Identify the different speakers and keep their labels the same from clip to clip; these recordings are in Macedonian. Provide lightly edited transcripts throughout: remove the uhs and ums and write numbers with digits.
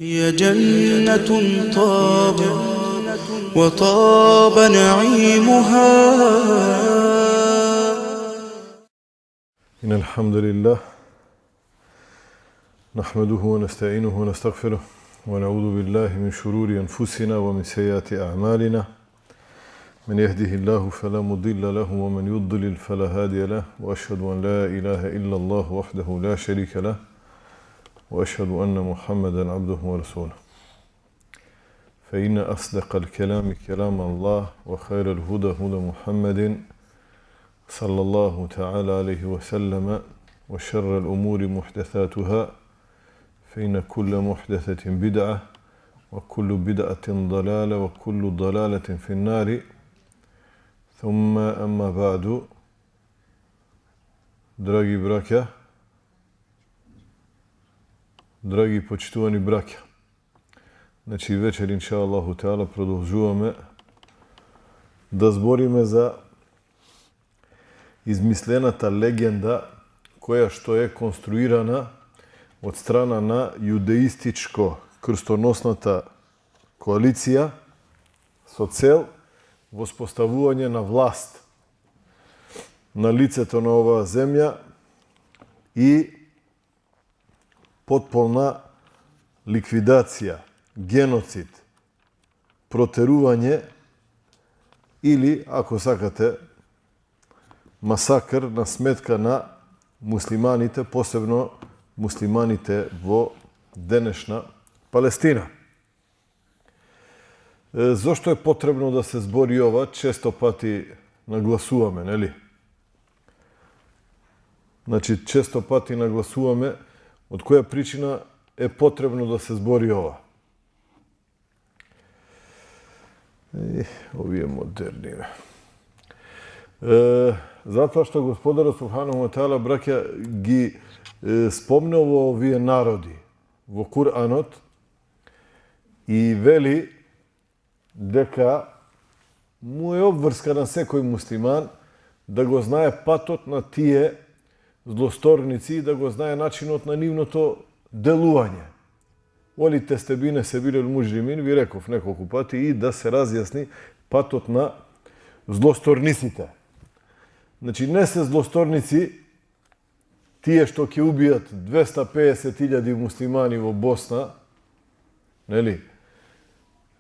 Speaker 1: هي جنة طاب وطاب نعيمها.
Speaker 2: إن الحمد لله نحمده ونستعينه ونستغفره ونعوذ بالله من شرور أنفسنا ومن سيئات أعمالنا. من يهده الله فلا مضل له ومن يضلل فلا هادي له، وأشهد أن لا إله إلا الله وحده لا شريك له، وأشهد أن محمدا عبده ورسوله. فإن أصدق الكلام كلام الله، وخير الهدى هدى محمد صلى الله تعالى عليه وسلم، وشر الأمور محدثاتها، فإن كل محدثة بدعة وكل بدعة ضلالة وكل ضلالة في النار. ثم أما بعد. Dragi braća, dragi počituvani braća, znači večer inša Allahu Teala продължуваме да збориме за измислената легенда која што е конструирана од страна на јудеистичко-крстоносната коалиција со цел воспоставување на власт на лицето на оваа земја и потполна ликвидација, геноцид, протерување или, ако сакате, масакр на сметка на муслиманите, посебно муслиманите во денешна Палестина. Зошто е потребно да се збори ова? Често пати нагласуваме, нели? Значи, често пати нагласуваме од која причина е потребно да се збори ова. Овие модерни. Затоа што Господарот Субханаху ва Теала, браќа, ги спомнува овие народи во Куранот и вели дека му е обврска на секој муслиман да го знае патот на тие злосторници и да го знае начинот на нивното делување. Оли тестебине се биле муџримин, ви реков неколку пати, и да се разјасни патот на злосторниците. Значи, не се злосторници тие што ќе убијат 250.000 муслимани во Босна, нели?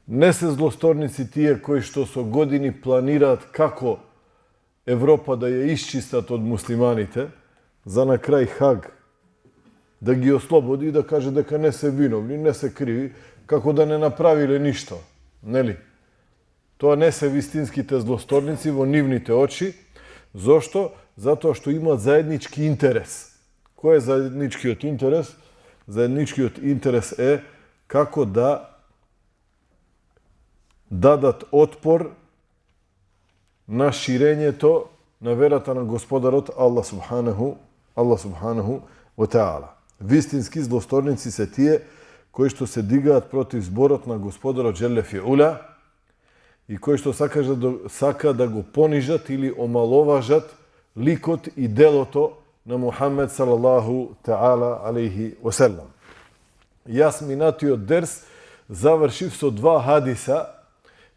Speaker 2: Не се злосторници тие кои што со години планираат како Европа да ја исчистат од муслиманите, за на крај Хаг да ги ослободи и да каже дека не се виновни, не се криви, како да не направиле ништо, нели? Тоа не се вистинските злосторници во нивните очи. Зошто? Затоа што имаат заеднички интерес. Кој е заедничкиот интерес? Заедничкиот интерес е како да дадат отпор на ширењето на верата на Господарот Аллах Субханаху ва Теала. Вистински злосторници се тие кои што се дигаат против зборот на Господарот Джелле фи Ула и кои што сака да го понижат или омаловажат ликот и делото на Мухамед салаллаху таала алейхи васелам. Јас минатиот дерс завршив со два хадиса.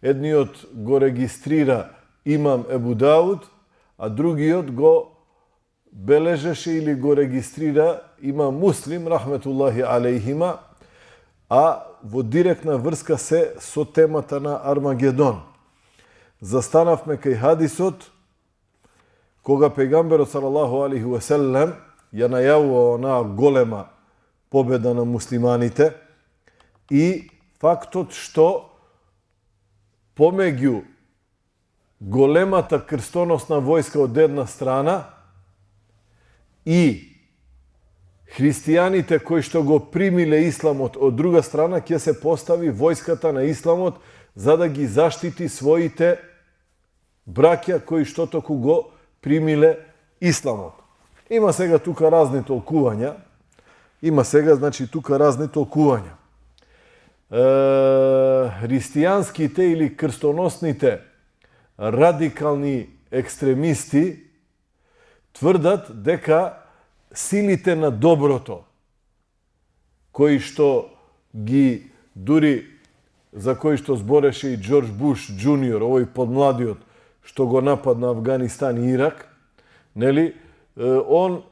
Speaker 2: Едниот го регистрира имам Ебу Дауд, а другиот го бележеше или го регистрира имам Муслим, рахметуллахи алейхима, а во директна врска се со темата на Армагедон. Застанавме кај хадисот, кога пејгамберот салаллаху алейхи ва селем ја најавува онаа голема победа на муслиманите и фактот што помеѓу големата крстоносна војска од една страна и христијаните кои што го примиле исламот од друга страна, ќе се постави војската на исламот за да ги заштити своите браќа кои што току го примиле исламот. Има сега тука разни толкувања. Христијанските или крстоносните радикални екстремисти тврдат дека силите на доброто, кои што ги дури за кои што збореше и Джордж Буш Джуниор, овој подмладиот што го нападна Афганистан и Ирак, нели, он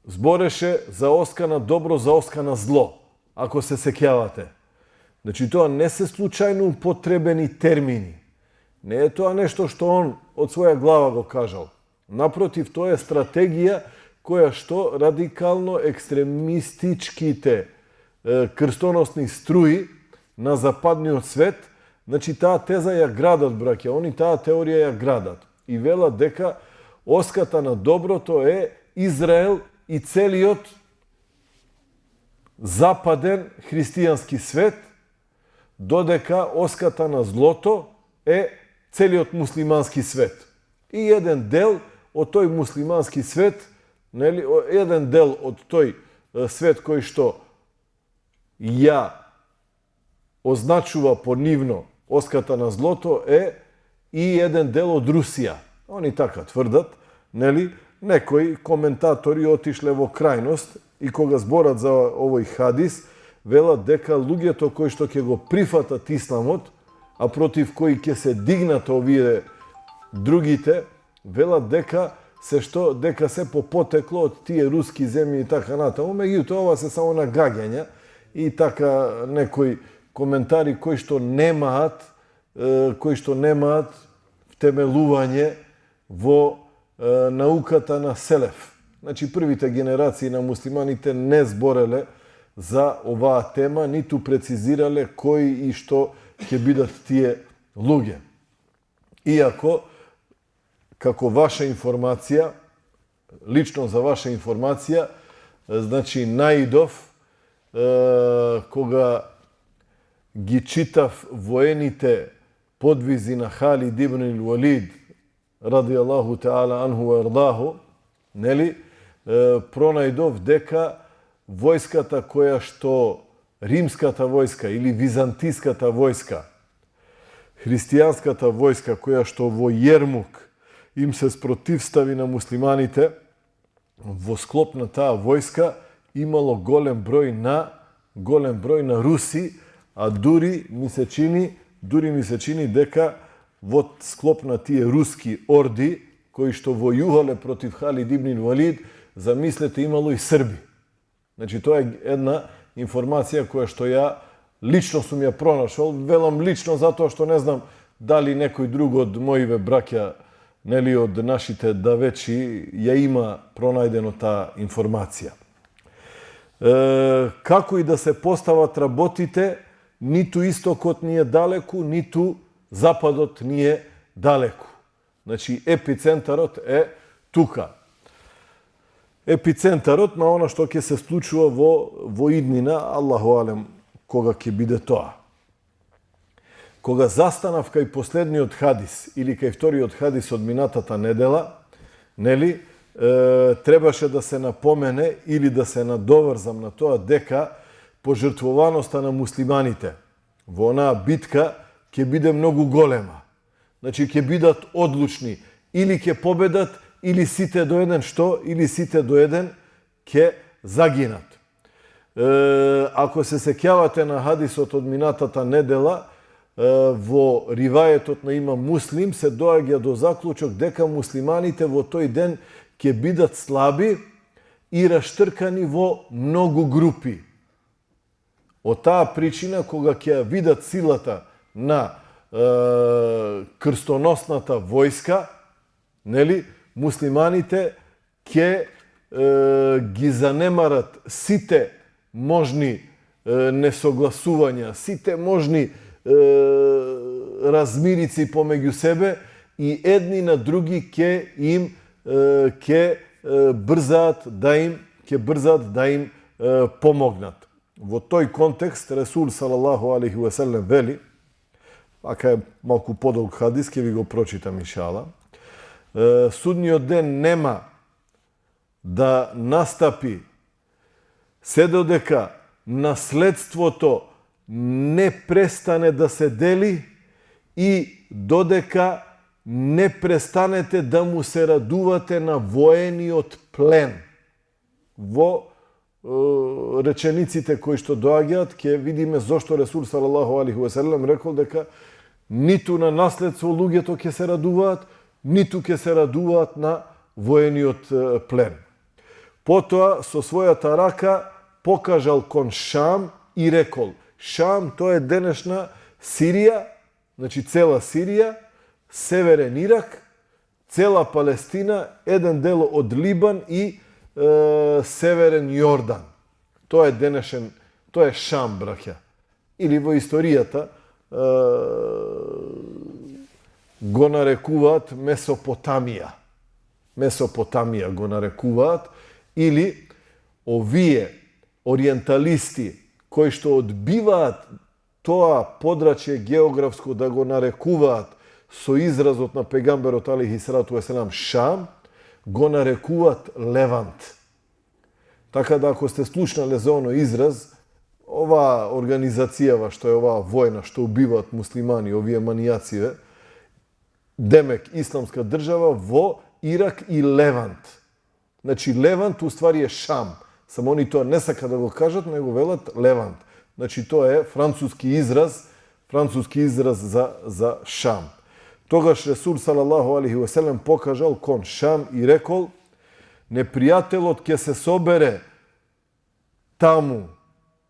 Speaker 2: збореше за оскана добро, за оскана зло, ако се сеќавате. Значи, тоа не се случајно употребени термини. Не е тоа нешто што он од своја глава го кажал. Напротив, тоа е стратегија која што радикално екстремистичките крстоносни струи на западниот свет, значи таа теза ја градат, браќа, они таа теорија ја градат. И велат дека оската на доброто е Израел и целиот западен христијански свет, додека оската на злото е целиот муслимански свет. И еден дел од тој муслимански свет, нели, еден дел од тој свет кој што ја означува понивно оската на злото е и еден дел од Русија. Они така тврдат, нели, некои коментатори отишле во крајност и кога зборат за овој хадис, велат дека луѓето кои што ќе го прифатат исламот, а против кои ќе се дигнат овие другите, велат дека се по потекло од тие руски земји и така натаму. Меѓутоа, ова се само нагагања и така некои коментари кои што немаат втемелување во науката на Селеф. Значи, првите генерации на муслиманите не збореле за оваа тема, ниту прецизирале кои и што ќе бидат тие луѓе. Иако, како ваша информација, лично за ваша информација, значи, наидов, кога ги читав воените подвизи на Халид ибн Валид, ради Аллаху Теала анху ердаху, нели, пронајдов дека војската која што римската војска или византиската војска, христијанската војска која што во Јермук им се спротивстави на муслиманите, во склоп на таа војска имало голем број на руси, а дури ми се чини дека во склоп на тие руски орди кои што војувале против Халид ибн Валид, замислете, имало и срби. Значи, тоа е една информација која што ја лично сум ја пронашол, велам лично затоа што не знам дали некој друг од моиве браќа, нели, од нашите давечи, ја има пронајдено таа информација. Како и да се постават работите, ниту истокот ни е далеку, ниту западот ни е далеку. Значи, епицентарот е тука. Епицентарот на она што ќе се случува во иднина, Аллаху алем, кога ќе биде тоа. Кога застанав кај последниот хадис или кај вториот хадис од минатата недела, нели, требаше да се напомене или да се надоврзам на тоа дека пожртвуваноста на муслиманите во онаа битка ќе биде многу голема. Значи, ќе бидат одлучни. Или ќе победат, или сите до еден што? Или сите до еден ќе загинат. Ако се сеќавате на хадисот од минатата недела, во риваетот на имам Муслим се доаѓа до заклучок дека муслиманите во тој ден ќе бидат слаби и раштркани во многу групи. Од таа причина, кога ќе видат силата на крстоносната војска, нели, муслиманите ќе ги занемарат сите можни несогласувања, сите можни размирици помеѓу себе и едни на други ќе брзаат да им помогнат. Во тој контекст Ресул салалаху алейхи ва селем вели, ака е малку подолг хадис, ќе ви го прочитам иншала. Судниот ден нема да настапи се додека наследството не престане да се дели и додека не престанете да му се радувате на воениот плен во речениците кои што доаѓаат, ќе видиме зошто Ресул салалаху алейхи ве селем рекол дека ниту на наследство луѓето ќе се радуваат, ниту ќе се радуваат на воениот плен. Потоа со својата рака покажал кон Шам и рекол: Шам, тоа е денешна Сирија, значи цела Сирија, северен Ирак, цела Палестина, еден дел од Либан и северен Јордан. Тоа е Шам, браќа. Или во историјата го нарекуваат Месопотамија. Месопотамија го нарекуваат, или овие ориенталисти кои што одбиваат тоа подрачје географско да го нарекуваат со изразот на пегамберот алейхи салату веселам Шам, го нарекуваат Левант. Така да ако сте слушнале за оној израз, оваа организацијава што е оваа војна што убиваат муслимани, овие манијациве, демек исламска држава во Ирак и Левант. Значи Левант уствари е Шам. Само они тоа не сака да го кажат, него велат Левант. Значи тоа е француски израз за Шам. Тогаш Ресул салалаху алейхи ве селем покажал кон Шам и рекол: непријателот ќе се собере таму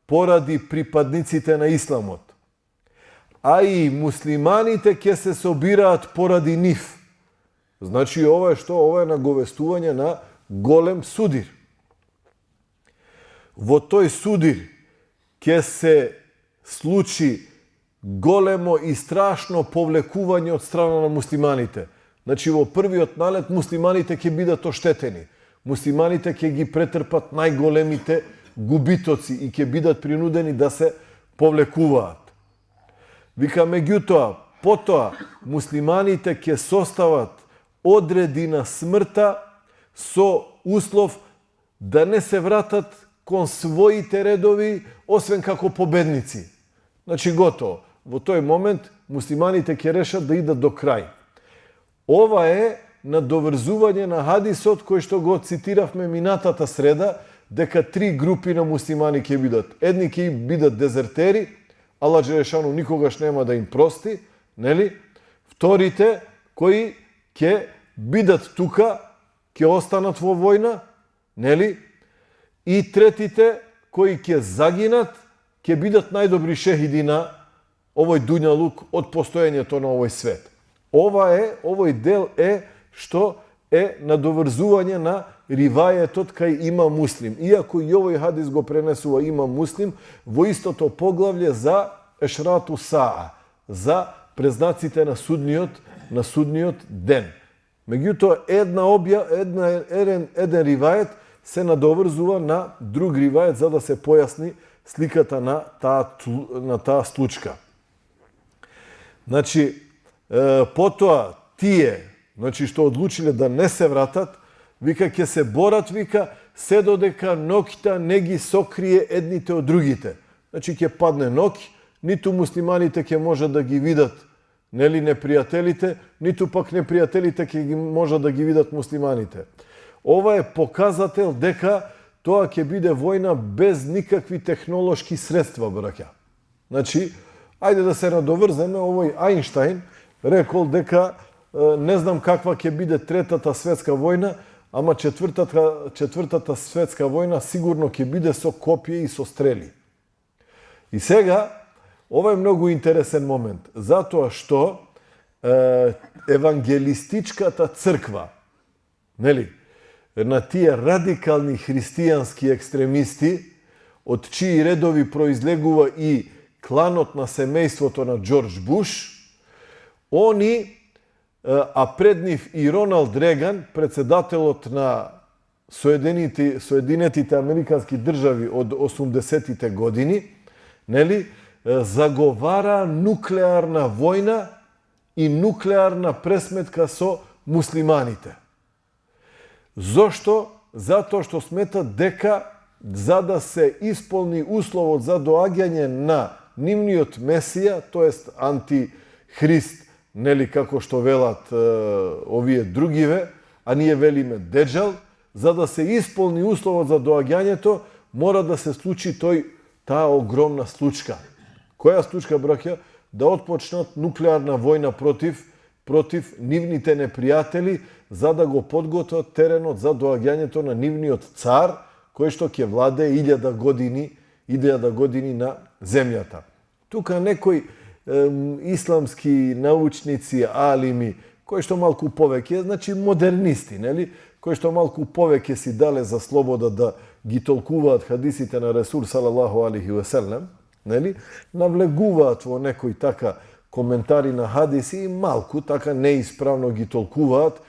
Speaker 2: поради припадниците на исламот, а и муслиманите ќе се собираат поради нив. Значи ова е што? Ова е наговестување на голем судир. Во тој судир ќе се случи големо и страшно повлекување од страна на муслиманите. Значи во првиот налет муслиманите ќе бидат оштетени. Муслиманите ќе ги претрпат најголемите губитоци и ќе бидат принудени да се повлекуваат. Вика, меѓутоа, потоа муслиманите ќе состават одреди на смртта со услов да не се вратат кон своите редови, освен како победници. Значи готово. Во тој момент муслиманите ќе решат да идат до крај. Ова е надоврзување на хадисот кој што го цитиравме минатата среда, дека 3 групи на муслимани ќе бидат. Едни ќе бидат дезертери, Аллах Джелешану никогаш нема да им прости, нели? Вторите кои ќе бидат тука, ќе останат во војна, нели? И третите кои ќе загинат, ќе бидат најдобри шехиди на овој дуњалук од постоењето на овој свет. Овој дел е што е надоврзување на ривајетот кај има муслим. Иако и овој хадис го пренесува има муслим, во истото поглавле за ешрату саа, за презнаците на судниот ден. Меѓутоа, еден ривајет се надоврзува на друг ривајет за да се појасни сликата на таа случка. Значи, потоа тие, значи што одлучиле да не се вратат, вика ќе се борат, вика, се додека ноќта не ги сокрие едните од другите. Значи ќе падне ноќ, ниту муслиманите ќе можат да ги видат, нели, непријателите, ниту пак непријателите ќе можат да ги видат муслиманите. Ова е показател дека тоа ќе биде војна без никакви технолошки средства, браќа. Значи, ајде да се надоврземе, овој Ајнштајн рекол дека не знам каква ќе биде третата светска војна, ама четвртата светска војна сигурно ќе биде со копија и со стрели. И сега, ова е многу интересен момент, затоа што евангелистичката црква, нели, на тие радикални христијански екстремисти, од чии редови произлегува и кланот на семејството на Џорџ Буш, они, а пред нив и Роналд Реган, председателот на Соединетите Американски држави од 80-тите години, нели, заговара нуклеарна војна и нуклеарна пресметка со муслиманите. Зошто? Затоа што сметат дека за да се исполни условот за доаѓање на нивниот Месија, тоест антихрист, нели како што велат овие другиве, а ние велиме Деџал, за да се исполни условот за доаѓањето, mora da se sluči ta ogromna slučka. Koja slučka, brakja? Da otpočnат nuklearna vojna protiv nivните непријатели, за да го подготват теренот за доаѓањето на нивниот цар, кој што ќе владее 1000 години на земјата. Тука некои исламски научници, алими, кои што малку повеќе, значи модернисти, нели? Кои што малку повеќе си дале за слобода да ги толкуваат хадисите на Ресул салалаху алейхи ве селем, нели? Навлегуваат во некои така коментари на хадиси и малку така неисправно ги толкуваат.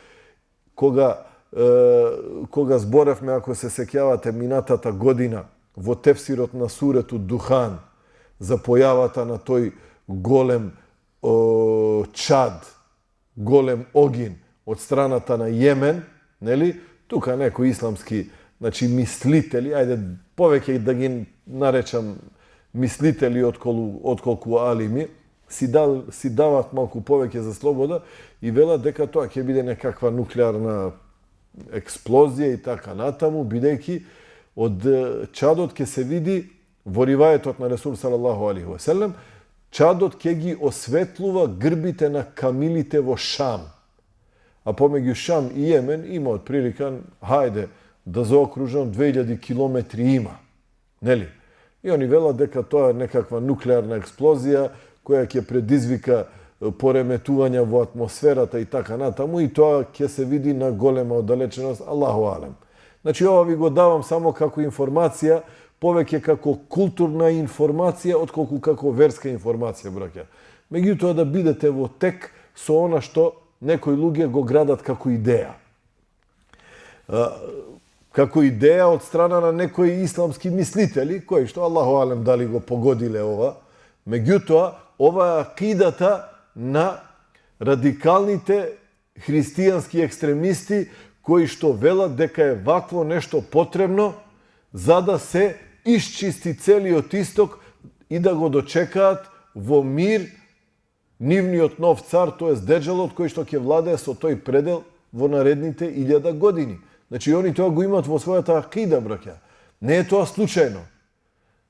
Speaker 2: Кога зборевме, ако се сеќавате, минатата година во тефсирот на сурето Духан за појавата на тој голем чад, голем огин од страната на Јемен, нели? Тука некои исламски, значи мислители, ајде повеќе да ги наречам мислители отколку алими, си дават малку повеќе за слобода и велат дека тоа ќе биде некаква нуклеарна експлозија и така натаму, бидејќи од чадот ќе се види во риваетот на Ресул салалаху алейхи ве селем, чадот ќе ги осветлува грбите на камилите во Шам. А помеѓу Шам и Јемен има отприлика, хајде, да заокружам 2000 километри има. Нели? И они велат дека тоа е некаква нуклеарна експлозија која ќе предизвика пореметувања во атмосферата и така натаму, и тоа ќе се види на голема оддалеченост, Аллаху алем. Значи, ова ви го давам само како информација, повеќе како културна информација, отколку како верска информација, браќа. Меѓутоа да бидете во тек со она што некои луѓе го градат како идеја. Како идеја од страна на некои исламски мислители, кои што, Аллаху алем, дали го погодиле ова. Меѓутоа, ова е акидата на радикалните христијански екстремисти кои што велат дека е вакво нешто потребно за да се исчисти целиот исток и да го дочекаат во мир нивниот нов цар, тоест Деџалот, кој што ќе владее со тој предел во наредните 1000 години. Значи, они тоа го имат во својата акида, браќа. Не е тоа случајно.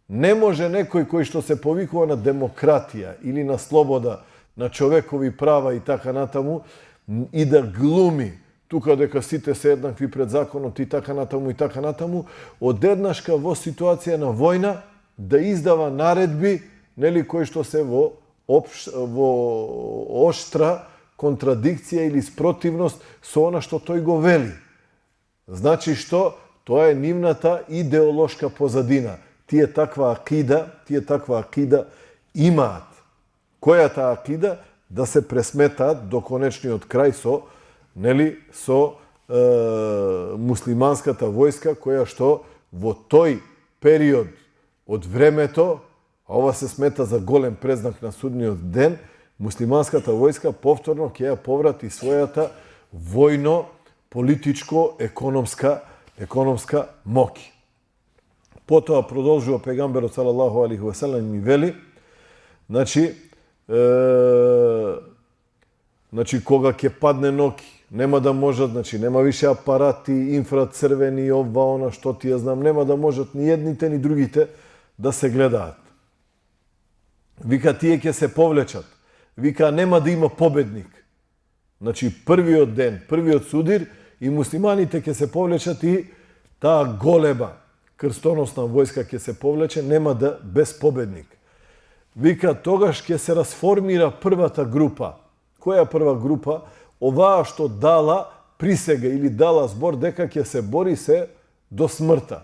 Speaker 2: Не може некој кој што се повикува на демократија или на слобода, на човекови права и така натаму, и да глуми тука дека сите се еднакви пред законот и така натаму, одеднашка во ситуација на војна да издава наредби, нели, кои што се во оштра контрадикција или спротивност со она што тој го вели. Значи што? Тоа е нивната идеолошка позадина. Тие таква акида имаат. Којата акида? Да се пресметаат до конечниот крај со муслиманската војска, која што во тој период од времето, а ова се смета за голем презнак на судниот ден, муслиманската војска повторно ќе ја поврати својата војно, политичко, економска моќ. Потоа продолжува пегамберот салалаху алейхи ве селем и вели, значи кога ќе падне ноќ, нема да можат, значи нема више апарати, инфрацрвени, ова, она, што ти ја знам, нема да можат ни едните ни другите да се гледаат. Вика, тие ќе се повлечат. Вика, нема да има победник. Значи, првиот ден, првиот судир, и муслиманите ќе се повлечат и таа голема крстоносна војска ќе се повлече, нема да без победник. Вика, тогаш ќе се расформира првата група. Која прва група? Оваа што дала присега или дала збор дека ќе се бори се до смртта.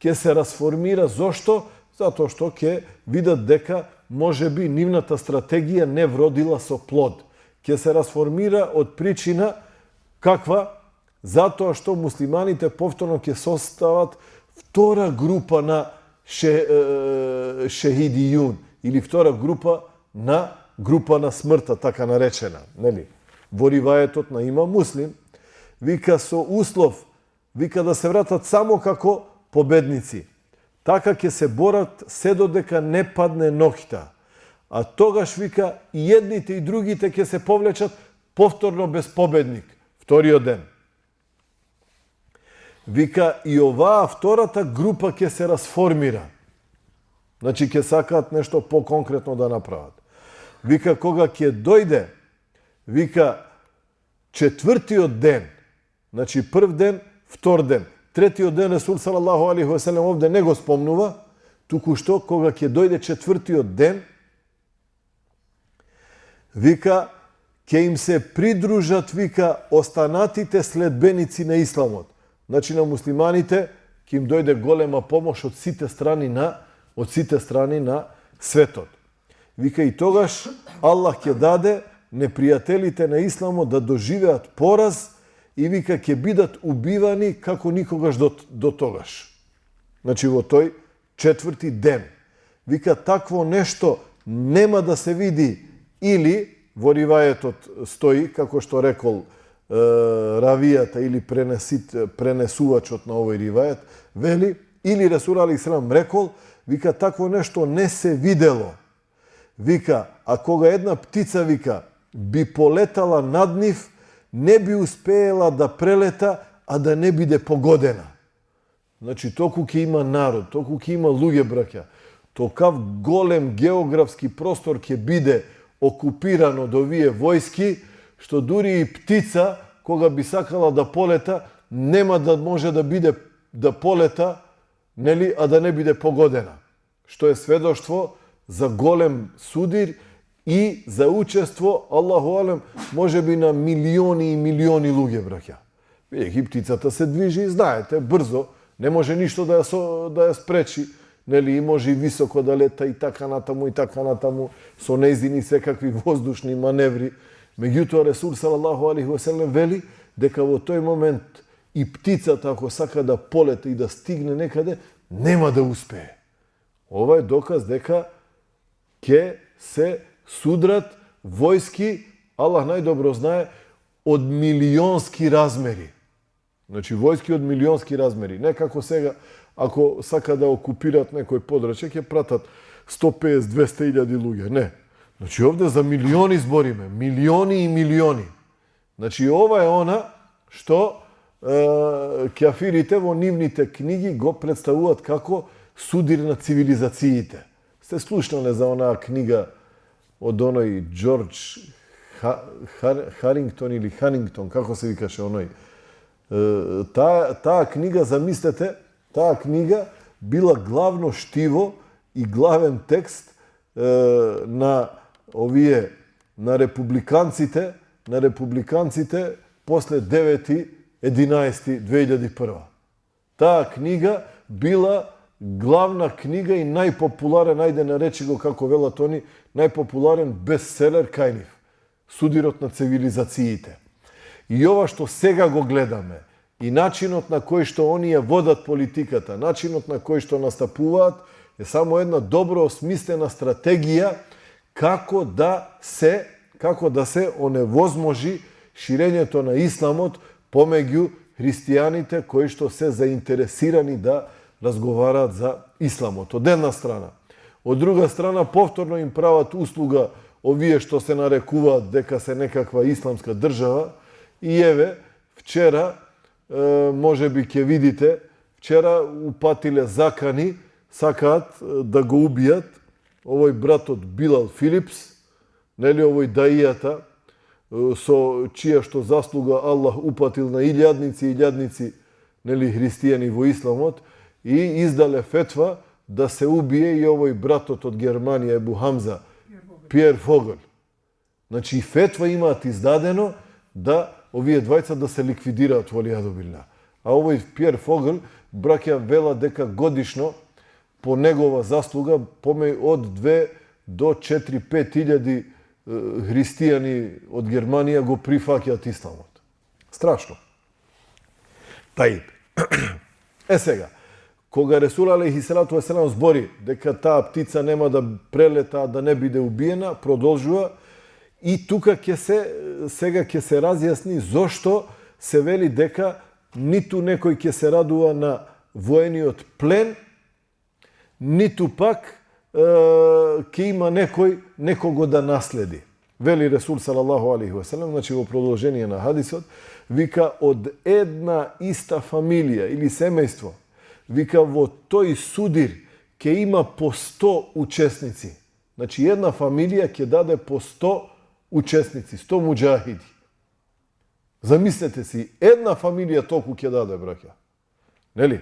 Speaker 2: Ќе се расформира, зошто? Затоа што ќе видат дека можеби нивната стратегија не вродила со плод. Ќе се расформира од причина каква? Затоа што муслиманите повторно ќе состават втора група на шехидијун или втора група на смртта, така наречена, нели? Во риваетот на Имам Муслим, вика со услов, вика да се вратат само како победници. Така ќе се борат се додека не падне ноќта. А тогаш, вика, и едните и другите ќе се повлечат повторно без победник, вториот ден. Вика, и оваа втората група ќе се расформира. Значи, ќе сакаат нешто по-конкретно да направат. Вика, кога ќе дојде, вика, четвртиот ден, значи прв ден, втор ден, третиот ден Ресул салаллаху алейхи ве селем овде не го спомнува, туку што кога ќе дојде четвртиот ден, вика, ќе им се придружат, вика, останатите следбеници на исламот. Значи на муслиманите ќе им дојде голема помош од сите страни на светот. Вика, и тогаш Аллах ќе даде непријателите на исламот да доживеат пораз и вика ќе бидат убивани како никогаш до тогаш. Значи во тој четврти ден. Вика, такво нешто нема да се види или во риваетот стои, како што рекол равијата или пренесувачот на овој ривает, вели, или Ресул алейхи селам рекол, вика, такво нешто не се видело. Вика, а кога една птица, вика, би полетала над нив, не би успеела да прелета, а да не биде погодена. Значи, толку ќе има народ, толку ќе има луѓе, браќа, токав голем географски простор ќе биде окупиран од овие војски, што дури и птица, кога би сакала да полета, нема да може да полета, нели, а да не биде погодена. Што е сведоштво за голем судир и за учество, Аллаху алем, може би на милиони и милиони луѓе, браќа. Бидејќи птицата се движи, знаете, брзо, не може ништо да ја спречи, нели, и може и високо да лета и така натаму, со нејзини секакви воздушни маневри. Меѓутоа, Ресул салаллаху алейхи ве селем вели дека во тој момент и птицата, ако сака да полета и да стигне некаде, нема да успее. Ова е доказ дека ќе се судрат војски, Аллах најдобро знае, од милионски размери. Значи, војски од милионски размери. Не како сега, ако сака да окупират некој подрачје, ќе пратат 150-200 илјади луѓе. Не. Значи, овде за милиони збориме. Милиони и милиони. Значи, ова е она што кјафирите во нивните книги го представуваат како судир на цивилизациите. Сте слушнале за онаа книга од оној Джордж Харингтон или Ханингтон, како се викаше оној. Таа книга, замислете, таа книга била главно штиво и главен текст на овие, на републиканците после 9.11.2001. Таа книга била главна книга и најпопуларен, ајде наречи го како велат они, најпопуларен бестселер кај нив. Судирот на цивилизациите. И ова што сега го гледаме, и начинот на кој што оние водат политиката, начинот на кој што настапуваат, е само една добро осмислена стратегија како да се оневозможи ширењето на исламот помеѓу христијаните кои што се заинтересирани да разговараат за исламот. Од една страна. Од друга страна, повторно им прават услуга овие што се нарекуваат дека се некаква исламска држава. И еве, вчера, може би ќе видите, вчера упатиле закани, сакаат да го убијат овој братот Билал Филипс, нели овој даијата, со чија што заслуга Аллах упатил на илјадници, нели, христијани во исламот, и издале фетва да се убие и овој братот од Германија, Ебу Хамза, Пиер Фогел. Значи, фетва имаат издадено да овие двајца да се ликвидираат во лијаду билла. А овој Пиер Фогел, браќа, вела дека годишно по негова заслуга од 2 до 4-5 илјади христијани од Германија го прифаќаат исламот. Страшно. Тај. Сега, кога Ресул алейхи селату ве селам збори дека таа птица нема да прелета, да не биде убиена, продолжува и тука сега ќе се разјасни зошто се вели дека ниту некој ќе се радува на воениот плен, ниту пак ќе има некого да наследи. Veli Resul sallallahu alaihi wasallam, znači u продолжение на hadisot, vika od една ista familija ili semejstvo, vika vo toj sudir ke ima po 100 učesnici. Znači jedna familija ke dade po 100 učesnici, 100 muđahidi. Zamislite si, jedna familija toku ke dade, braća. Neli?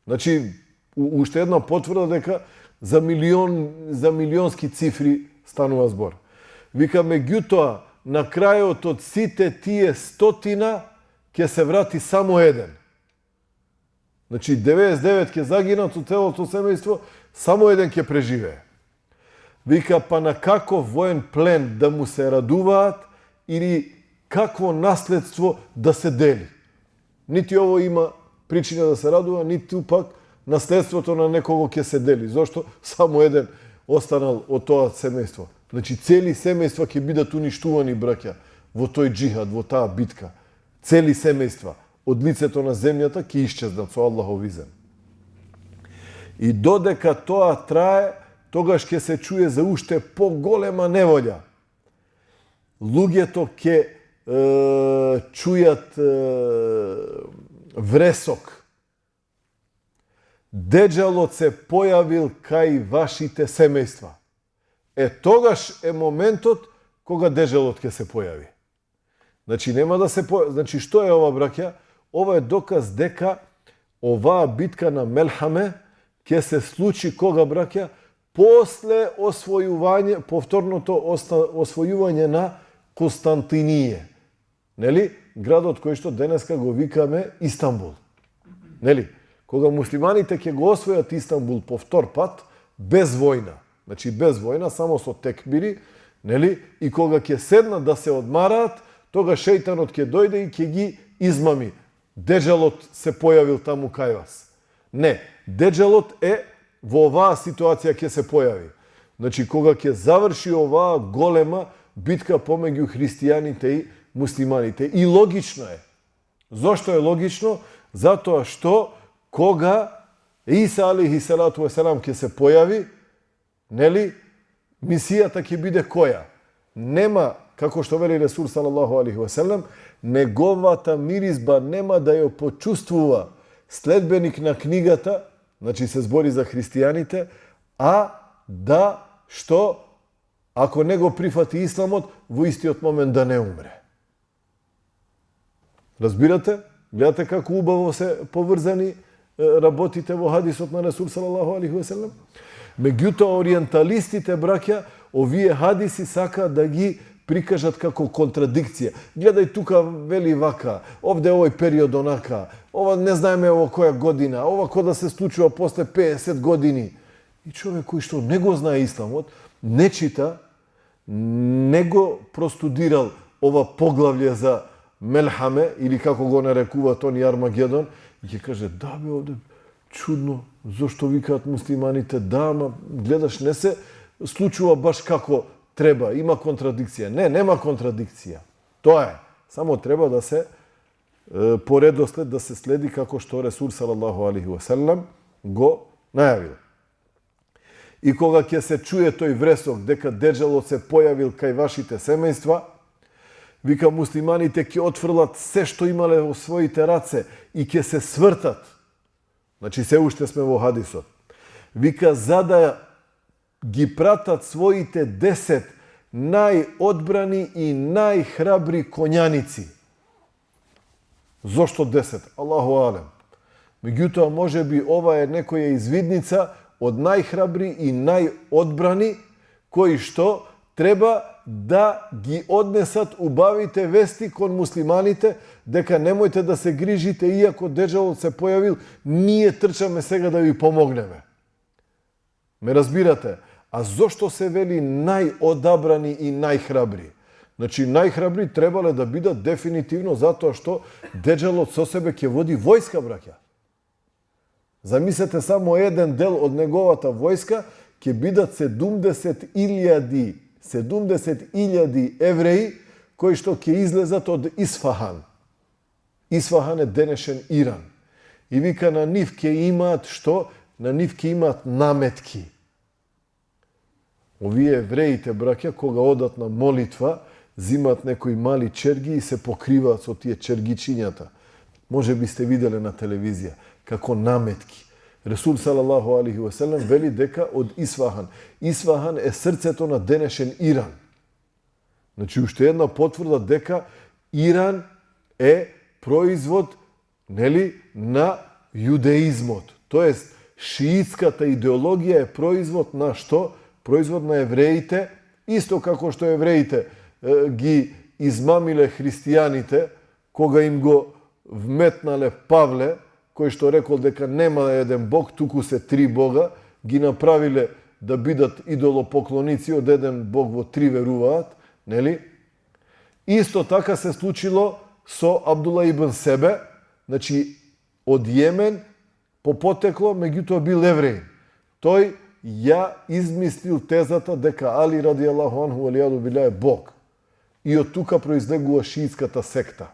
Speaker 2: Znači, ušte jedna potvrda дека za milionski cifri станува збор. Вика, меѓутоа, на крајот од сите тие стотина ќе се врати само еден. Значи, 99 ќе загинат од целото семејство, само еден ќе преживее. Вика, па на каков воен плен да му се радуваат или какво наследство да се дели. Нити ово има причина да се радува, ниту пак наследството на некого ќе се дели. Зошто? Само еден останал од тоа семејство. Значи, цели семејства ќе бидат уништувани, браќа, во тој джихад, во таа битка. Цели семејства од лицето на земјата ќе исчезнат со Аллахов изен. И додека тоа трае, тогаш ќе се чуе за уште поголема неволја. Луѓето ќе чујат вресок. Деџалот се појавил кај вашите семејства. Тогаш е моментот кога деџалот ќе се појави. Значи, нема да се појави. Значи, што е ова, браќа? Ова е доказ дека оваа битка на Мелхаме ќе се случи кога, браќа? После освојување, повторното освојување на Константиние. Нели? Градот кој што денеска го викаме Истанбул. Нели? Кога муслиманите ќе го освојат Истанбул по втор пат, без војна. Значи, без војна, само со текбири, нели? И кога ќе седнат да се одмараат, тога шејтанот ќе дојде и ќе ги измами. Деџалот се појавил таму кај вас. Не, деџалот е во оваа ситуација ќе се појави. Значи, кога ќе заврши оваа голема битка помеѓу христијаните и муслиманите. И логично е. Зошто е логично? Затоа што кога Иса алейхи салату веселам ќе се појави, нели, мисијата ќе биде која? Нема, како што вели Ресул салаллаху алейхи веселам, неговата миризба нема да ја почувствува следбеник на книгата, значи се збори за христијаните, а да, што, ако не го прифати исламот, во истиот момент да не умре. Разбирате? Гледате како убаво се поврзани работите во хадисот на Ресул салаллаху алейхи веселам? Меѓутоа, ориенталистите, браќа, овие хадиси сака да ги прикажат како контрадикција. Гледај тука вели вака, овде овој период онака, ова не знаеме во која година, ова кој да се случува после 50 години. И човек кој што не го знае исламот, не чита, не го простудирал ова поглавлje за Мелхаме, или како го нарекува тони Армагедон, и ќе каже, да бе, овде чудно, зошто викаат муслиманите, да, ама гледаш, не се случува баш како треба, има контрадикција. Не, нема контрадикција. Тоа е. Само треба да се по редослед да се следи како што Ресул салаллаху алейхи веселем го најавил. И кога ќе се чуе тој вресок дека деџалот се појавил кај вашите семејства, вика, муслиманите ќе отфрлат се што имале во своите раце и ќе се свртат. Значи, се уште сме во хадисот. Вика, за да ги пратат своите 10 најодбрани и најхрабри конјаници. Зошто 10? Аллаху алем. Меѓутоа, може би ова е некоја извидница од најхрабри и најодбрани, кои што треба да ги однесат убавите вести кон муслиманите, дека немојте да се грижите, иако деџалот се појавил, ние трчаме сега да ви помогнеме. Ме разбирате? А зошто се вели најодабрани и најхрабри? Значи, најхрабри требале да бидат дефинитивно затоа што деџалот со себе ќе води војска, браќа. Замислете, само еден дел од неговата војска ќе бидат 70.000 евреи кои што ќе излезат од Исфахан. Исфахан е денешен Иран. И вика, на нив ќе имаат што? На нив ќе имаат наметки. Овие евреите, браќа, кога одат на молитва, зимат некои мали черги и се покриваат со тие чергичињата. Може би сте виделе на телевизија, како наметки. Ресул салалаху алейхи ва селем вели дека од Исфахан. Исфахан е срцето на денешен Иран. Значи, уште една потврда дека Иран е производ, нели, на јудеизмот. Тоест, шиитската идеологија е производ на што? Производ на евреите, исто како што евреите ги измамиле христијаните, кога им го вметнале Павле, кој што рекол дека нема еден Бог, туку се три Бога, ги направиле да бидат идолопоклоници, од еден Бог во три веруваат, нели? Исто така се случило со Абдула ибн Себе, значи од Јемен по потекло, меѓутоа бил евреин. Тој ја измислил тезата дека Али радијаллаху анху алијаду билла е Бог. И од тука произлегува шиитската секта.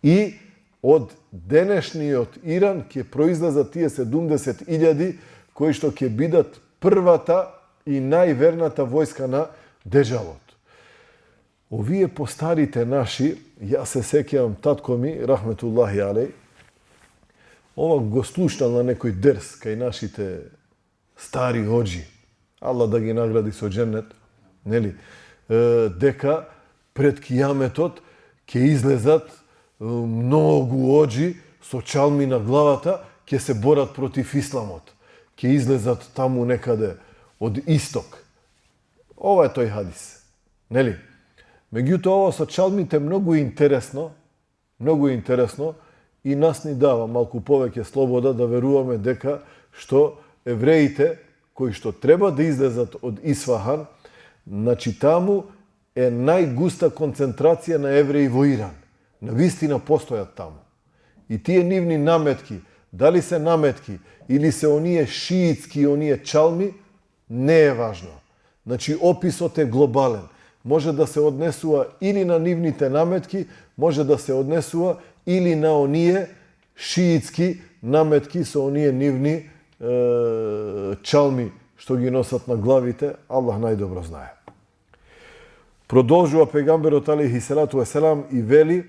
Speaker 2: И од денешниот Иран ќе произлезат тие 70.000 кои што ќе бидат првата и најверната војска на Деџалот. Овие постарите наши, јас се сеќавам татко ми, рахметуллахи алеј, ова го слушнал на некој дерс кај нашите стари оџи, Аллах да ги награди со џеннет, нели, дека пред кијаметот ќе излезат многу оџи со чалми на главата, ќе се борат против исламот. Ќе излезат таму некаде од исток. Ова е тој хадис, нели? Меѓутоа, ова со чалмите многу интересно и нас ни дава малку повеќе слобода да веруваме дека што евреите, кои што треба да излезат од Исфахан, значи таму е најгуста концентрација на евреи во Иран. Навистина постојат таму. И тие нивни наметки, дали се наметки или се оние шиитски, оние чалми, не е важно. Значи, описот е глобален. Може да се однесува или на нивните наметки, може да се однесува или на оние шиитски наметки со оние нивни чалми што ги носат на главите, Аллах најдобро знае. Продолжува пегамберот алейхи салату веселам и вели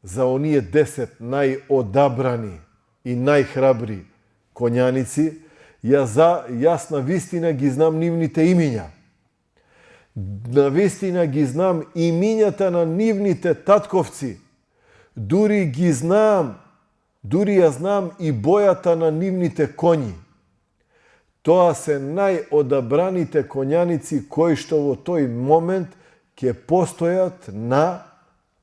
Speaker 2: за оние 10 најодабрани и најхрабри коњаници, јас на вистина ги знам нивните имиња. На вистина ги знам имињата на нивните татковци. Дури ја знам и бојата на нивните коњи. Тоа се најодабраните коњаници кои што во тој момент ќе постојат на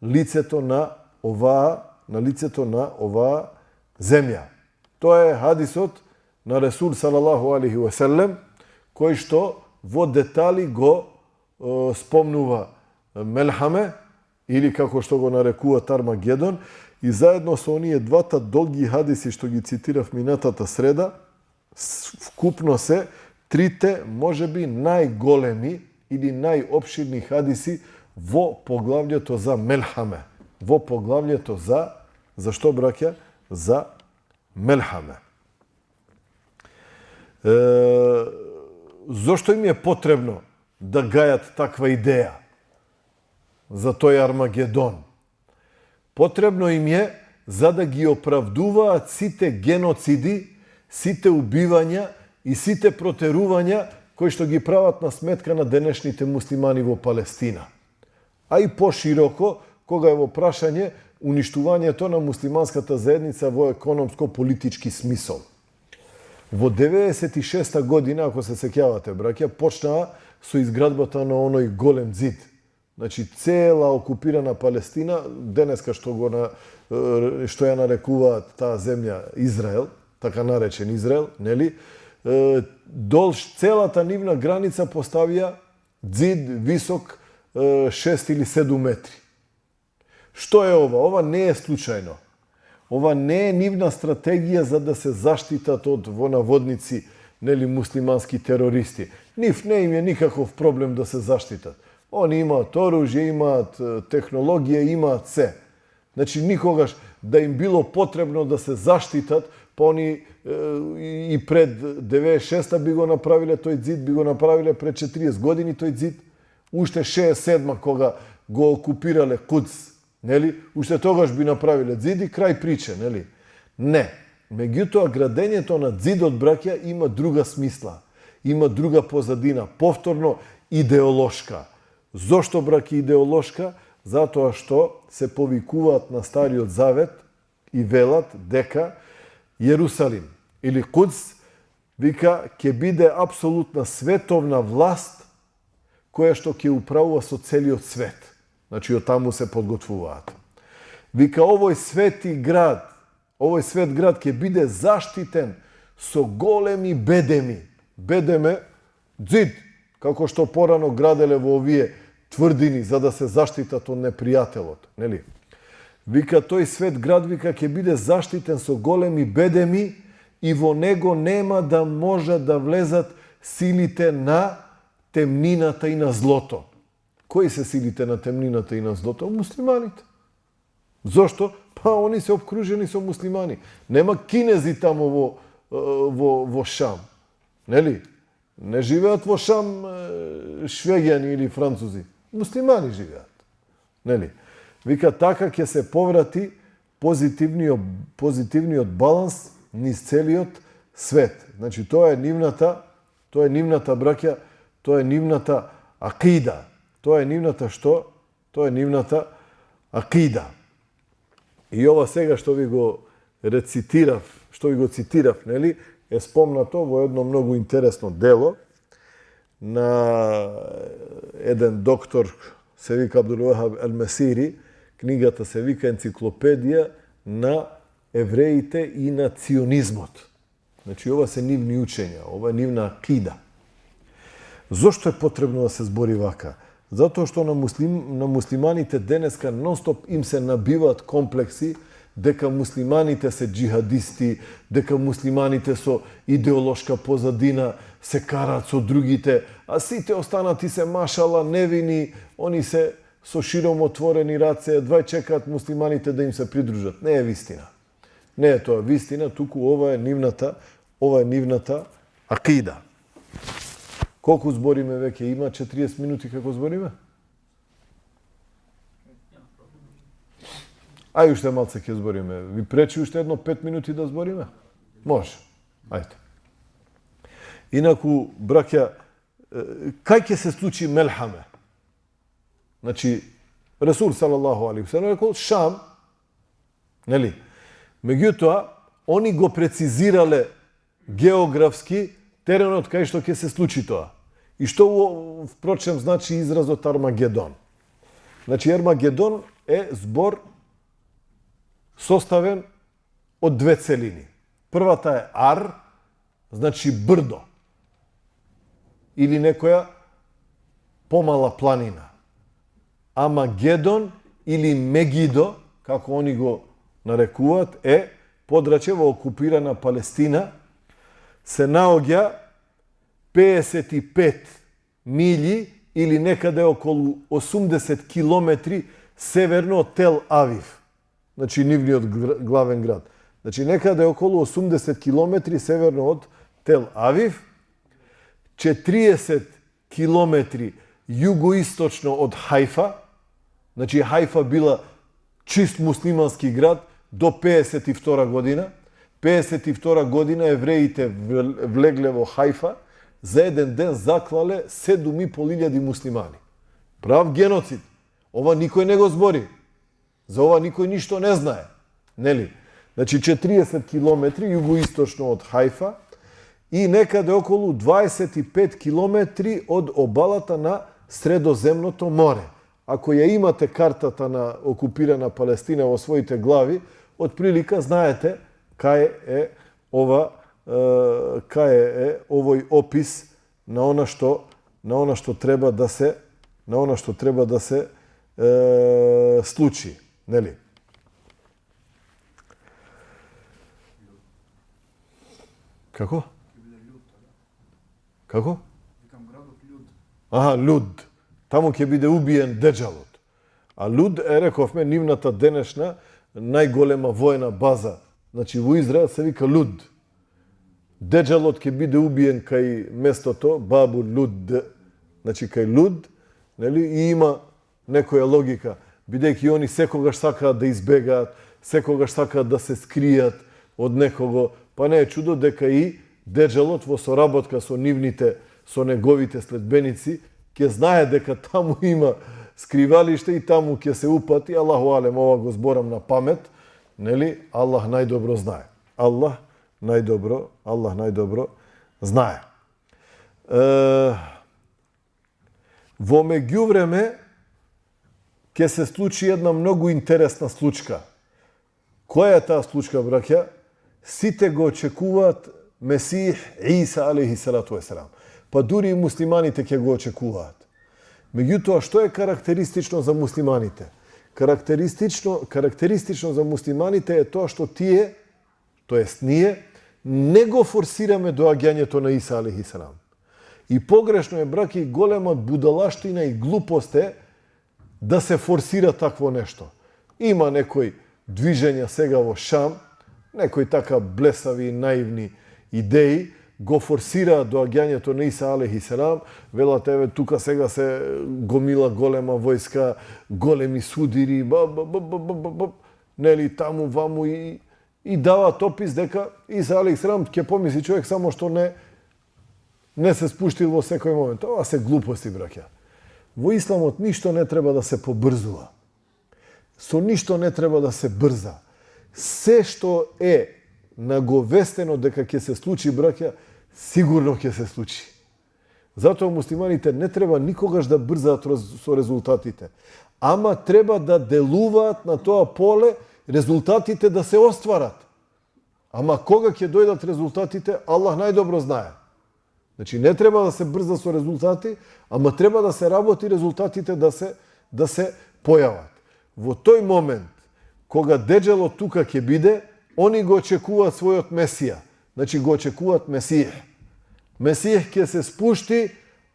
Speaker 2: лицето на оваа земја. Тоа е хадисот на Ресул салалаху алейхи ва селем, кој што во детали го спомнува Мелхаме, или како што го нарекуваат Армагедон, и заедно со оние двата долги хадиси што ги цитирав минатата среда, вкупно се трите, можеби најголеми или најопширни хадиси во поглавјето за Мелхаме. Во поглавјето за што, браќа? За Мелхаме. Зошто им е потребно да гајат таква идеја за тој Армагедон? Потребно им е за да ги оправдуваат сите геноциди, сите убивања и сите протерувања кои што ги прават на сметка на денешните муслимани во Палестина. А и пошироко, кога е во прашање уништувањето на муслиманската заедница во економско-политички смисол. Во 96-та година, ако се сеќавате, браќа, почнаа со изградбата на оној голем зид. Значи, цела окупирана Палестина, денеска што ја нарекуваат таа земја Израел, така наречен Израел, нели? Долж целата нивна граница поставија зид висок 6 или 7 метри. Што е ова? Ова не е случајно. Ова не е нивна стратегија за да се заштитат од во наводници, нели, муслимански терористи. Нив не им е никаков проблем да се заштитат. Они имаат оружје, имаат технологија, имаат се. Значи, никогаш да им било потребно да се заштитат pa oni и пред 96-та би го направиле тој ѕид, би го направиле пред 40 години тој ձид, уште 67-ма кога го окупирале Кудс, нели? Уште тогаш би направиле ձид и крај приче, нели? Не. Меѓутоа, градењето на ձидот, браќа, има друга смисла. Има друга позадина, повторно идеолошка. Зошто, браќа, идеолошка? Затоа што се повикуваат на Стариот Завет и велат дека Јерусалим или Кудс, вика, ќе биде апсолутна световна власт која што ќе управува со целиот свет. Значи, од таму се подготвуваат. Вика, овој свети град, овој свет град ќе биде заштитен со големи бедеми. Бедеме, ձид, како што порано граделе во овие тврдини за да се заштитат од непријателот, нели? Вика, тој свет град, вика, ќе биде заштитен со големи бедеми и во него нема да може да влезат силите на темнината и на злото. Кои се силите на темнината и на злото? Муслиманите. Зошто? Па они се обкружени со муслимани. Нема кинези тамо во Шам. Нели? Не живеат во Шам швеѓани или французи. Муслимани живеат. Нели? Вика, така ќе се поврати позитивниот баланс низ целиот свет. Значи, тоа е нивната браќа, тоа е нивната акида. Тоа е нивната што? Тоа е нивната акида. И ова сега што ви го рецитирав, нели, е спомнато во едно многу интересно дело на еден доктор, се вика Абдул-Вахаб Ал-Месири, книгата се вика Енциклопедија на евреите и национизмот. Значи, ова се нивни учења, ова е нивна акида. Зошто е потребно да се збори вака? Затоа што на муслиманите денеска нон-стоп им се набиваат комплекси дека муслиманите се джихадисти, дека муслиманите со идеолошка позадина се караат со другите, а сите останати се машала невини, они се со широм отворени раце, едва чекаат муслиманите да им се придружат. Не е вистина. Не е тоа вистина, туку ова е нивната акида. Колку збориме веќе? Има 40 минути како збориме? Ај уште малце ќе збориме. Ви пречи уште едно 5 минути да збориме? Може. Ајде. Инаку, браќа, кај ќе се случи мелхаме? Значи, Расул салаллаху алейхи ва салем рекол Шам, нели? Меѓутоа, они го прецизирале географски теренот кај што ќе се случи тоа. И што впрочем значи изразот Армагедон. Значи, Армагедон е збор составен од две целини. Првата е Ар, значи брдо. Или некоја помала планина. Амагедон или Мегидо, како они го нарекуваат, е подрачје во окупирана Палестина, се наоѓа 55 милји или некаде околу 80 километри северно од Тел Авив. Значи, нивниот главен град. Значи, некаде околу 80 километри северно од Тел Авив, 40 километри југоисточно од Хајфа. Значи, Хајфа била чист муслимански град до 52 година. 52 година евреите влегле во Хајфа, за еден ден заклале 7.500 муслимани. Прав геноцид. Ова никој не го збори. За ова никој ништо не знае. Нели? Значи 40 километри југоисточно од Хајфа и некаде околу 25 километри од обалата на Средоземното море. Ако ја имате картата на окупирана Палестина во своите глави, отприлика знаете кај е овој опис на она што треба да се случи, нели? Како? Како?
Speaker 3: Викам градот Люд.
Speaker 2: Аха, Люд. Таму ќе биде убиен Деџалот. А Люд е, рековме, нивната денешна најголема воена база Значи во Израел се вика Луд. Деджалот ќе биде убиен кај местото Бабу Луд. Значи кај Луд, нели, и има некоја логика, бидејќи они секогаш сакаат да избегаат, секогаш сакаат да се скријат од некого, па не е чудо дека и Деджалот во соработка со нивните, со неговите следбеници, ќе знае дека таму има скривалиште и таму ќе се упати. Аллаху алем, ова го зборам на памет, нели? Аллах најдобро знае. Аллах најдобро знае. Во меѓувреме ќе се случи една многу интересна случка. Која е таа случка, браќа? Сите го очекуваат Месих Иса алейхи салату весселам. Па дури и муслиманите ќе го очекуваат. Меѓутоа, што е карактеристично за муслиманите? Карактеристично за муслиманите е тоа што тие, тоест ние, не го форсираме доаѓањето на Иса алейхи салам. И погрешно е, браќа, и голема будалаштина и глупост е да се форсира такво нешто. Има некои движења сега во Шам, некои така блесави и наивни идеи, го форсираат доаѓањето на Иса алейхи салам, велат, еве, тука сега се гомила голема војска, големи судири, нели, таму, ваму и даваат опис дека Иса алейхи салам ќе помисли човек само што не се спуштил во секој момент. Ова се глупости, браќа. Во исламот ништо не треба да се побрзува. Со ништо не треба да се брза. Се што е наговестено дека ќе се случи, браќа, сигурно ќе се случи. Затоа муслиманите не треба никогаш да брзаат со резултатите. Ама треба да делуваат на тоа поле резултатите да се остварат. Ама кога ќе дојдат резултатите, Аллах најдобро знае. Значи не треба да се брза со резултати, ама треба да се работи резултатите да се појават. Во тој момент, кога Деджалот тука ќе биде, они го очекуваат својот Месија. Значи го очекуваат Месих. Месих ќе се спушти,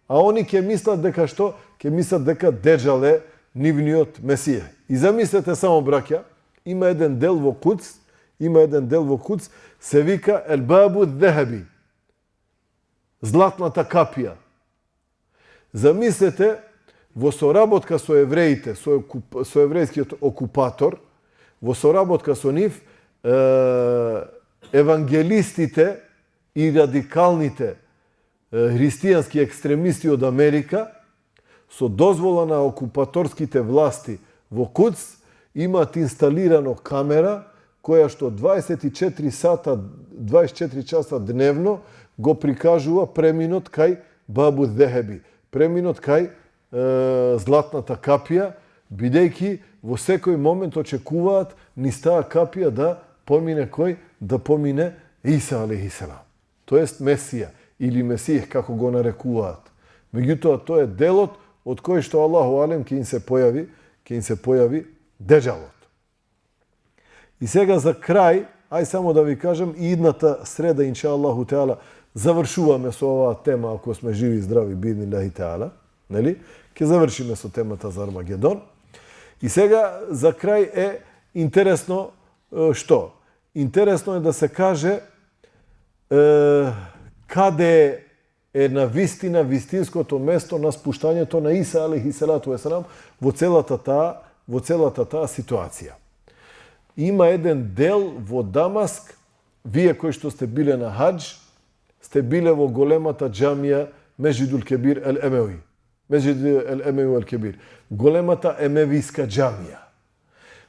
Speaker 2: а они ќе мислат дека што? Ќе мислат дека Деджал е нивниот Месија. И замислете само, браќа, има еден дел во Кудс, се вика Ел Бабу Дехеби. Златната капија. Замислете, во соработка со евреите, со еврејскиот окупатор, во соработка со нив, евангелистите и радикалните христијански екстремисти од Америка, со дозвола на окупаторските власти во Кудс, имаат инсталирано камера која што 24 часа дневно го прикажува преминот кај Бабу Дехеби, преминот кај Златната капија, бидејќи во секој момент очекуваат низ таа капија да помине кој? Да помине Иса алейхи салам. Тоест Месија или Месих, како го нарекуваат. Меѓутоа, тоа е делот од кој што Аллаху алем ќе им се појави Деджалот. И сега за крај, ај само да ви кажам, и идната среда, инша Аллаху теала, завршуваме со оваа тема, ако сме живи и здрави, биднилахи теала, нели? Ќе завршиме со темата за Армагедон. И сега за крај е интересно што? Интересно е да се каже каде е на вистинското место на спуштањето на Иса алейхи салату весселам во целата таа ситуација. Има еден дел во Дамаск, вие кои што сте биле на хадж, сте биле во големата џамија Меџидул Кебир ел Емеви. Меџид ел Емеви ел Кебир. Големата емевиска џамија.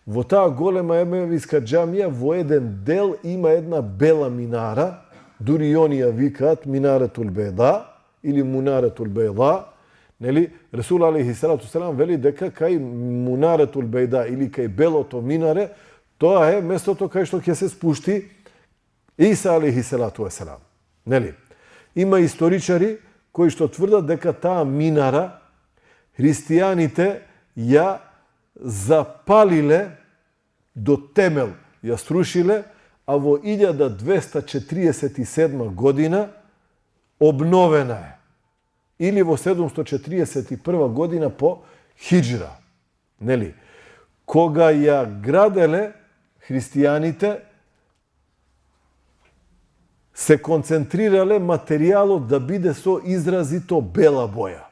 Speaker 2: Во таа голема емевиска џамија во еден дел има една бела минара, дури и они ја викаат Минаретул Бейда или Мунаретул Бейда, нели? Ресул алейхи салату селам вели дека кај Мунаретул Бейда или кај белото минаре, тоа е местото кај што ќе се спушти Иса алейхи салату селам. Нели? Има историчари кои што тврдат дека таа минара христијаните ја запалиле до темел, ја срушиле, а во 1247 година обновена е. Или во 741 година по хиджра. Нели? Кога ја граделе христијаните, се концентрирале материјалот да биде со изразито бела боја.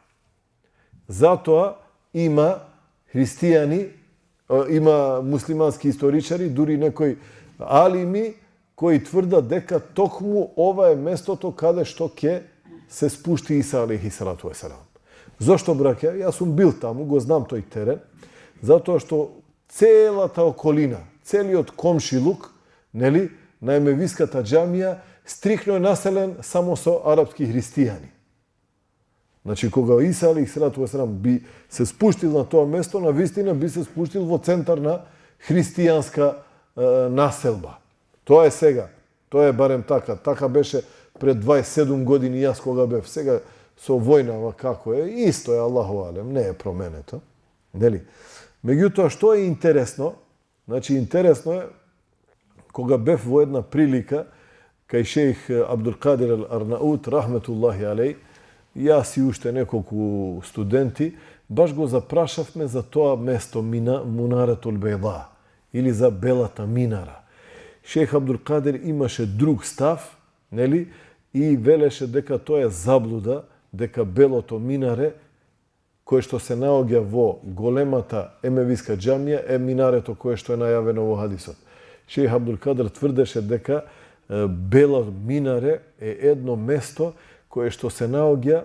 Speaker 2: Затоа има христијани, има муслимански историчари, дури некои алими, кои тврдат дека токму ова е местото каде што ќе се спушти Иса алейхи салату весселам. Зошто, браќа? Јас сум бил таму, го знам тој терен, затоа што целата околина, целиот комшилук, нели, на емевиската џамија, стрикно е населен само со арапски христијани. Значи, кога Иса алейхи салату весселам би се спуштил на тоа место, на вистина би се спуштил во центар на христијанска населба. Тоа е сега. Тоа е барем така. Така беше пред 27 години јас кога бев. Сега со војнава како е, исто е, Аллаху алем, не е променето. Нели? Меѓутоа, што е интересно? Значи, интересно е, кога бев во една прилика, кај шејх Абдулкадир ал-Арнаут, рахметуллахи алей, јас и уште неколку студенти, баш го запрашавме за тоа место, Мунаретул Бейда, или за Белата минара. Шејх Абдулкадир имаше друг став, нели, и велеше дека тоа е заблуда, дека Белото минаре, кое што се наоѓа во големата емевиска џамија, е минарето кое што е најавено во хадисот. Шејх Абдулкадир тврдеше дека Бела минаре е едно место кое што се наоѓа,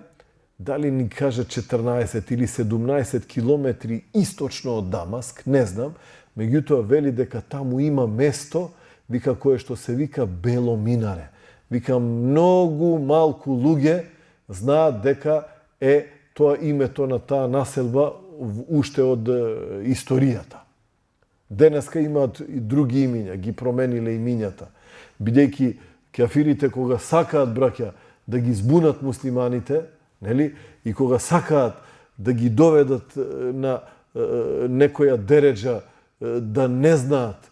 Speaker 2: дали ни каже 14 или 17 километри источно од Дамаск, не знам, меѓутоа вели дека таму има место, вика, кое што се вика Бело минаре. Вика, многу малку луѓе знаат дека е тоа името на таа населба уште од историјата. Денеска имаат и други имиња, ги промениле имињата. Бидејќи кафирите кога сакаат, браќа, да ги збунат муслиманите, нели, и кога сакаат да ги доведат на некоја дереджа да не знаат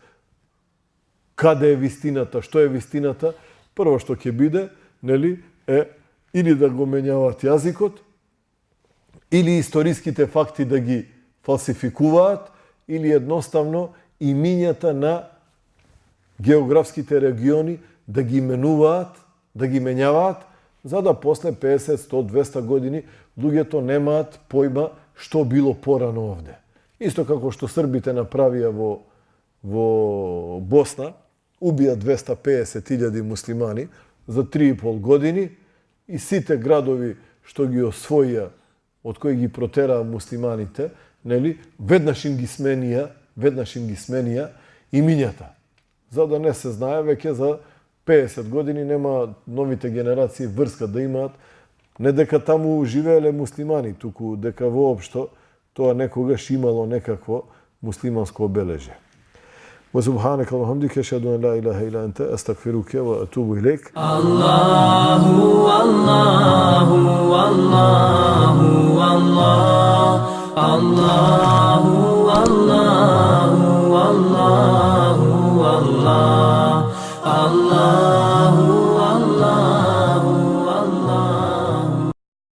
Speaker 2: каде е вистината, што е вистината, прво што ќе биде, нели, е или да го менјаваат јазикот, или историските факти да ги фалсификуваат, или едноставно имињата на географските региони да ги именуваат, да ги менјаваат, за да после 50, 100, 200 години луѓето немаат појма што било порано овде. Исто како што србите направија во Босна, убија 250.000 муслимани за 3,5 години и сите градови што ги освоија, од кои ги протераа муслиманите, нели, веднаш им ги сменија имињата. За да не се знае, веќе за 50 години нема новите генерации врска да имаат, не дека таму живееле муслимани, туку дека воопшто тоа некогаш имало некакво муслиманско обележје. وسبحانك اللهم وبحمدك اشهد ان لا اله الا انت استغفرك واتوب اليك.
Speaker 3: الله والله والله والله الله والله والله والله الله